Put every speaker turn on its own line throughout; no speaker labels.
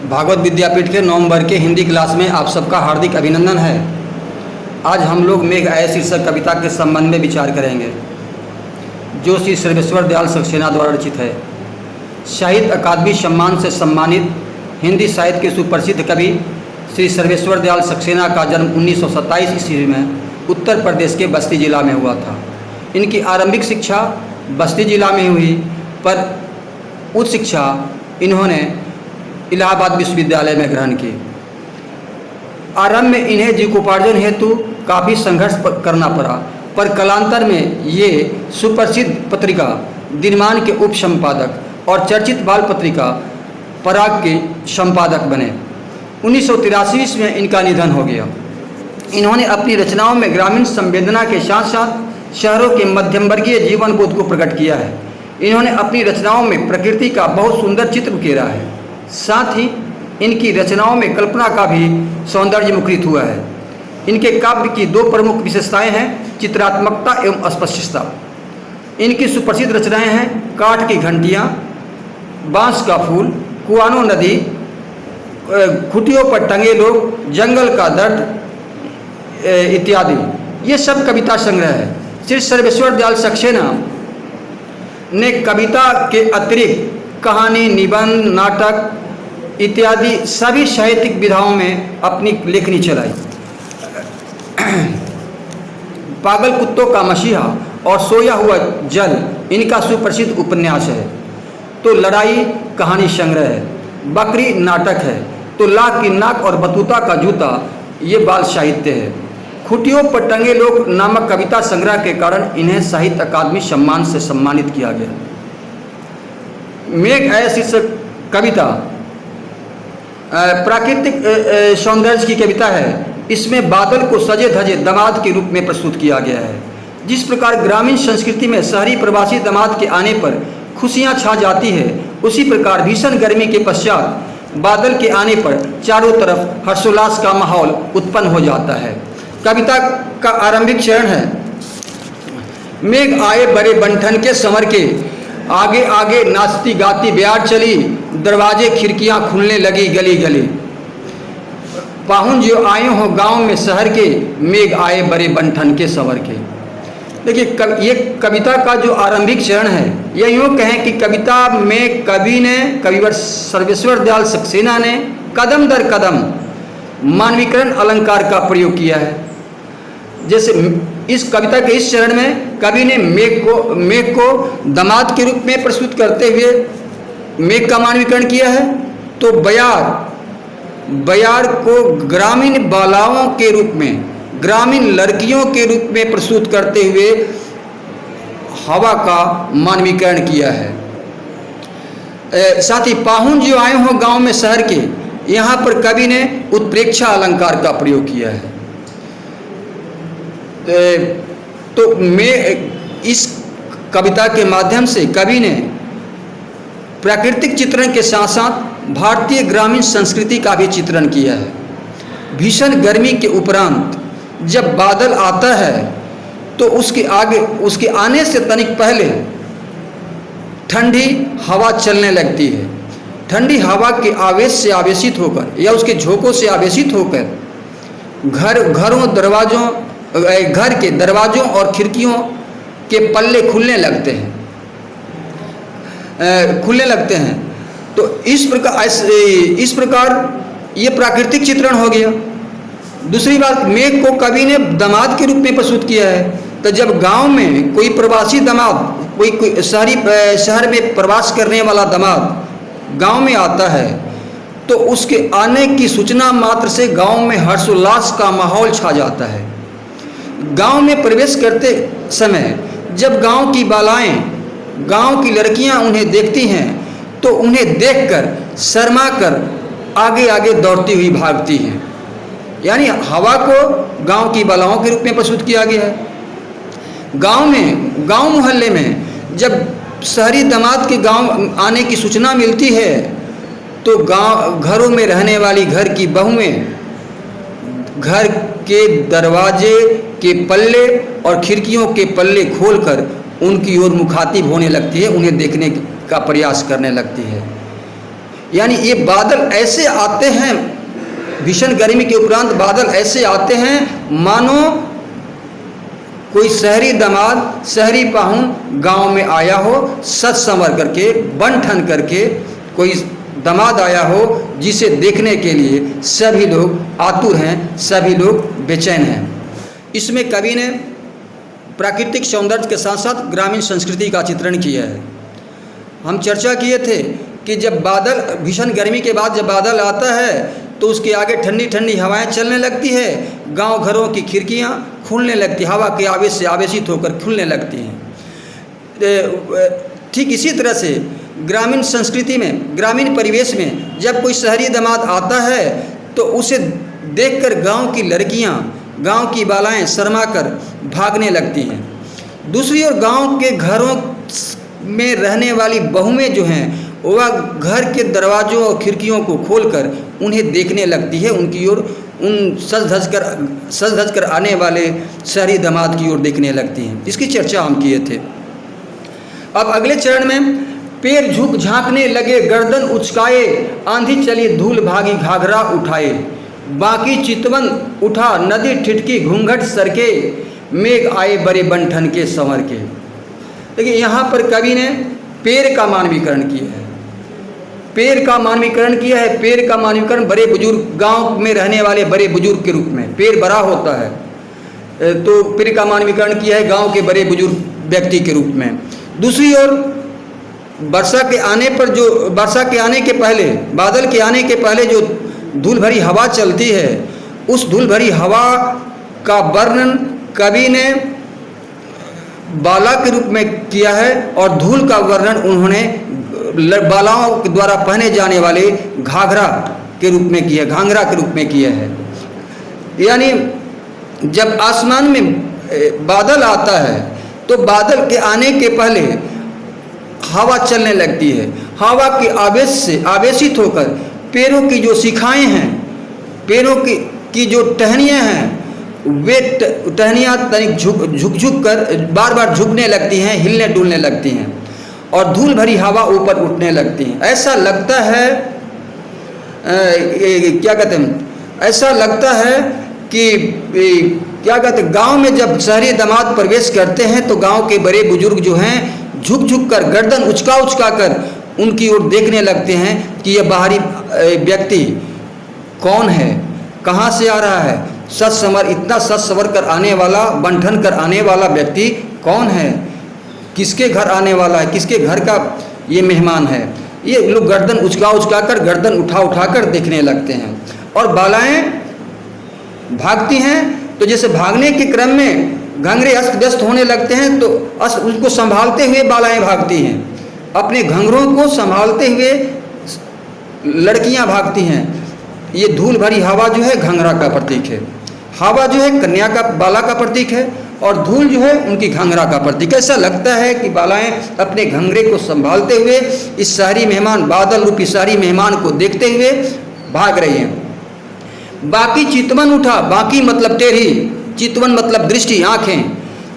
भागवत विद्यापीठ के नवंबर के हिंदी क्लास में आप सबका हार्दिक अभिनंदन है। आज हम लोग मेघ आए शीर्षक कविता के संबंध में विचार करेंगे, जो श्री सर्वेश्वर दयाल सक्सेना द्वारा रचित है। साहित्य अकादमी सम्मान से सम्मानित हिंदी साहित्य के सुप्रसिद्ध कवि श्री सर्वेश्वर दयाल सक्सेना का जन्म 1927 ईस्वी में उत्तर प्रदेश के बस्ती जिला में हुआ था। इनकी आरंभिक शिक्षा बस्ती जिला में हुई, पर उच्च शिक्षा इन्होंने इलाहाबाद विश्वविद्यालय में ग्रहण की। आरंभ में इन्हें जीविकोपार्जन हेतु काफ़ी संघर्ष करना पड़ा, पर कालांतर में ये सुप्रसिद्ध पत्रिका दिनमान के उप संपादक और चर्चित बाल पत्रिका पराग के संपादक बने। 1983 में इनका निधन हो गया। इन्होंने अपनी रचनाओं में ग्रामीण संवेदना के साथ साथ शहरों के मध्यम वर्गीय जीवन बोध को प्रकट किया है। इन्होंने अपनी रचनाओं में प्रकृति का बहुत सुंदर चित्र उकेरा है। साथ ही इनकी रचनाओं में कल्पना का भी सौंदर्य मुखरित हुआ है। इनके काव्य की दो प्रमुख विशेषताएं हैं, चित्रात्मकता एवं अस्पष्टता। इनकी सुप्रसिद्ध रचनाएं हैं काठ की घंटियां, बांस का फूल, कुआनो नदी, खुटियों पर टंगे लोग, जंगल का दर्द इत्यादि। ये सब कविता संग्रह है। श्री सर्वेश्वर दयाल सक्सेना ने कविता के अतिरिक्त कहानी, निबंध, नाटक इत्यादि सभी साहित्यिक विधाओं में अपनी लेखनी चलाई। पागल कुत्तों का मसीहा और सोया हुआ जल इनका सुप्रसिद्ध उपन्यास है। तो लड़ाई कहानी संग्रह है, बकरी नाटक है, तो लाख की नाक और बतूता का जूता ये बाल साहित्य है। खुटियों पर टंगे लोग नामक कविता संग्रह के कारण इन्हें साहित्य अकादमी सम्मान से सम्मानित किया गया। मेघ आए शीर्षक कविता प्राकृतिक सौंदर्य की कविता है। इसमें बादल को सजे धजे दामाद के रूप में प्रस्तुत किया गया है। जिस प्रकार ग्रामीण संस्कृति में शहरी प्रवासी दामाद के आने पर खुशियां छा जाती है, उसी प्रकार भीषण गर्मी के पश्चात बादल के आने पर चारों तरफ हर्षोल्लास का माहौल उत्पन्न हो जाता है। कविता का आरंभिक चरण है, मेघ आए बड़े बंठन के संवर के, आगे आगे नाचती गाती ब्यार चली, दरवाजे खिड़कियां खुलने लगी गली गली। पाहुन जो आए हो गांव में शहर के, मेघ आए बड़े बंठन के संवर के। देखिए, ये कविता का जो आरंभिक चरण है, यह यूँ कहें कि कविता में कविवर सर्वेश्वर दयाल सक्सेना ने कदम दर कदम मानवीकरण अलंकार का प्रयोग किया है। जैसे इस कविता के इस चरण में कवि ने मेघ को दामाद के रूप में प्रस्तुत करते हुए मेघ का मानवीकरण किया है। तो बयार को ग्रामीण बालाओं के रूप में, ग्रामीण लड़कियों के रूप में प्रस्तुत करते हुए हवा का मानवीकरण किया है। साथ ही पाहुन जो आए हों गांव में शहर के, यहाँ पर कवि ने उत्प्रेक्षा अलंकार का प्रयोग किया है। तो इस कविता के माध्यम से कवि ने प्राकृतिक चित्रण के साथ साथ भारतीय ग्रामीण संस्कृति का भी चित्रण किया है। भीषण गर्मी के उपरांत जब बादल आता है तो उसके आने से तनिक पहले ठंडी हवा चलने लगती है। ठंडी हवा के आवेश से आवेशित होकर या उसके झोंकों से आवेशित होकर घर के दरवाजों और खिड़कियों के पल्ले खुलने लगते हैं। तो इस प्रकार ये प्राकृतिक चित्रण हो गया। दूसरी बात, मेघ को कवि ने दामाद के रूप में प्रस्तुत किया है। तो जब गांव में कोई प्रवासी दामाद, कोई शहर में प्रवास करने वाला दामाद गांव में आता है, तो उसके आने की सूचना मात्र से गांव में हर्षोल्लास का माहौल छा जाता है। गांव में प्रवेश करते समय जब गांव की बालाएं, गांव की लड़कियां उन्हें देखती हैं, तो उन्हें देखकर शर्मा कर आगे आगे दौड़ती हुई भागती हैं। यानी हवा को गांव की बालाओं के रूप में प्रस्तुत किया गया है। गांव मोहल्ले में जब शहरी दामाद के गांव आने की सूचना मिलती है, तो घरों में रहने वाली घर की बहुएं घर के दरवाजे के पल्ले और खिड़कियों के पल्ले खोलकर उनकी ओर मुखातिब होने लगती है, उन्हें देखने का प्रयास करने लगती है। यानी ये बादल ऐसे आते हैं, भीषण गर्मी के उपरांत बादल ऐसे आते हैं मानो कोई शहरी दामाद, शहरी पाहुन गांव में आया हो, सज संवर करके, बन ठन करके कोई दामाद आया हो, जिसे देखने के लिए सभी लोग आतुर हैं, सभी लोग बेचैन हैं। इसमें कवि ने प्राकृतिक सौंदर्य के साथ साथ ग्रामीण संस्कृति का चित्रण किया है। हम चर्चा किए थे कि जब बादल, भीषण गर्मी के बाद जब बादल आता है तो उसके आगे ठंडी ठंडी हवाएं चलने लगती है, गांव घरों की खिड़कियां खुलने लगती, हवा के आवेश से आवेशित होकर खुलने लगती हैं। ठीक इसी तरह से ग्रामीण संस्कृति में, ग्रामीण परिवेश में जब कोई शहरी दामाद आता है तो उसे देखकर गांव की लड़कियां, गांव की बालाएं शर्मा कर भागने लगती हैं। दूसरी ओर गांव के घरों में रहने वाली बहुएं जो हैं वह घर के दरवाज़ों और खिड़कियों को खोलकर उन्हें देखने लगती है, उनकी ओर, उन सज धज कर आने वाले शहरी दामाद की ओर देखने लगती हैं। इसकी चर्चा हम किए थे। अब अगले चरण में पैर झुक झांकने लगे, गर्दन उचकाए, आंधी चली धूल भागी घाघरा उठाए, बाकी चितवन उठा नदी ठिठकी घूंघट सरके, मेघ आए बड़े बंठन के संवर के। देखिए यहाँ पर कवि ने पैर का मानवीकरण किया है, पैर का मानवीकरण किया है। पैर का मानवीकरण बड़े बुजुर्ग, गांव में रहने वाले बड़े बुजुर्ग के रूप में, पैर बड़ा होता है तो पैर का मानवीकरण किया है गांव के बड़े बुजुर्ग व्यक्ति के रूप में। दूसरी ओर वर्षा के आने पर, जो वर्षा के आने के पहले, बादल के आने के पहले जो धूल भरी हवा चलती है, उस धूल भरी हवा का वर्णन कवि ने बाला के रूप में किया है और धूल का वर्णन उन्होंने बालाओं के द्वारा पहने जाने वाले घाघरा के रूप में किया, घाघरा के रूप में किया है। यानी जब आसमान में बादल आता है तो बादल के आने के पहले हवा चलने लगती है, हवा के आवेश से आवेशित होकर पैरों की जो शिखाएं हैं, पैरों की जो टहनियाँ हैं, वे टहनियाँ तनिक झुक कर बार बार झुकने लगती हैं, हिलने डुलने लगती हैं और धूल भरी हवा ऊपर उठने लगती हैं। ऐसा लगता है क्या कहते हैं, ऐसा लगता है कि क्या कहते हैं, गांव में जब शहरी दामाद प्रवेश करते हैं तो गांव के बड़े बुजुर्ग जो हैं झुक झुक कर, गर्दन उचका कर उनकी ओर देखने लगते हैं कि यह बाहरी व्यक्ति कौन है, कहाँ से आ रहा है, इतना सज संवर कर आने वाला, बंठन कर आने वाला व्यक्ति कौन है, किसके घर आने वाला है, किसके घर का ये मेहमान है। ये लोग गर्दन उचका कर, गर्दन उठा कर देखने लगते हैं। और बालाएं भागती हैं तो जैसे भागने के क्रम में घंघरे अस्त व्यस्त होने लगते हैं तो उसको संभालते हुए बालाएं भागती हैं, अपने घंघरों को संभालते हुए लड़कियां भागती हैं। ये धूल भरी हवा जो है घंघरा का प्रतीक है, हवा जो है कन्या का, बाला का प्रतीक है और धूल जो है उनकी घंघरा का प्रतीक। ऐसा लगता है कि बालाएं अपने घंघरे को संभालते हुए इस शहरी मेहमान, बादल रूपी शहरी मेहमान को देखते हुए भाग रही हैं। बाकी चितवन उठा, बाकी मतलब टेढ़ी, चितवन मतलब दृष्टि, आंखें,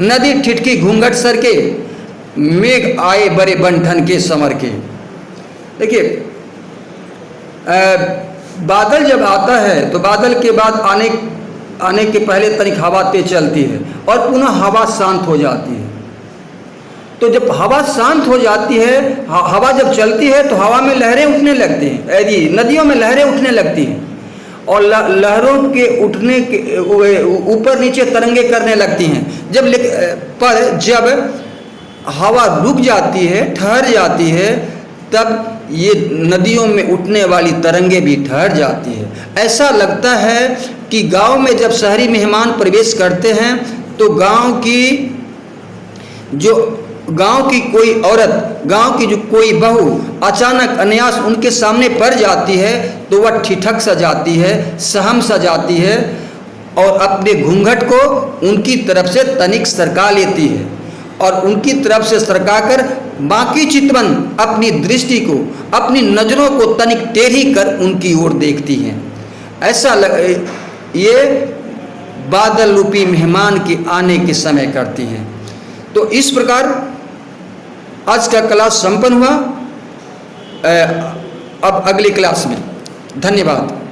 नदी ठिठकी घूंघट सर के, मेघ आए बड़े बंठन के संवर के। देखिए बादल जब आता है तो बादल के बाद आने के पहले तनिक हवा तेज चलती है और पुनः हवा शांत हो जाती है। तो जब हवा शांत हो जाती है, हवा जब चलती है तो हवा में लहरें उठने लगती हैं, नदियों में लहरें उठने लगती हैं और लहरों के उठने के ऊपर नीचे तरंगे करने लगती हैं। जब हवा रुक जाती है, ठहर जाती है, तब ये नदियों में उठने वाली तरंगे भी ठहर जाती है। ऐसा लगता है कि गांव में जब शहरी मेहमान प्रवेश करते हैं तो गांव की कोई औरत, गांव की जो कोई बहू अचानक अनायास उनके सामने पड़ जाती है तो वह ठिठक सा जाती है, सहम सा जाती है और अपने घूंघट को उनकी तरफ से तनिक सरका लेती है और उनकी तरफ से सरकाकर बाकी चितवन अपनी दृष्टि को, अपनी नज़रों को तनिक टेढ़ी कर उनकी ओर देखती हैं। ये बादल रूपी मेहमान के आने के समय करती हैं। तो इस प्रकार आज का क्लास संपन्न हुआ। अब अगली क्लास में। धन्यवाद।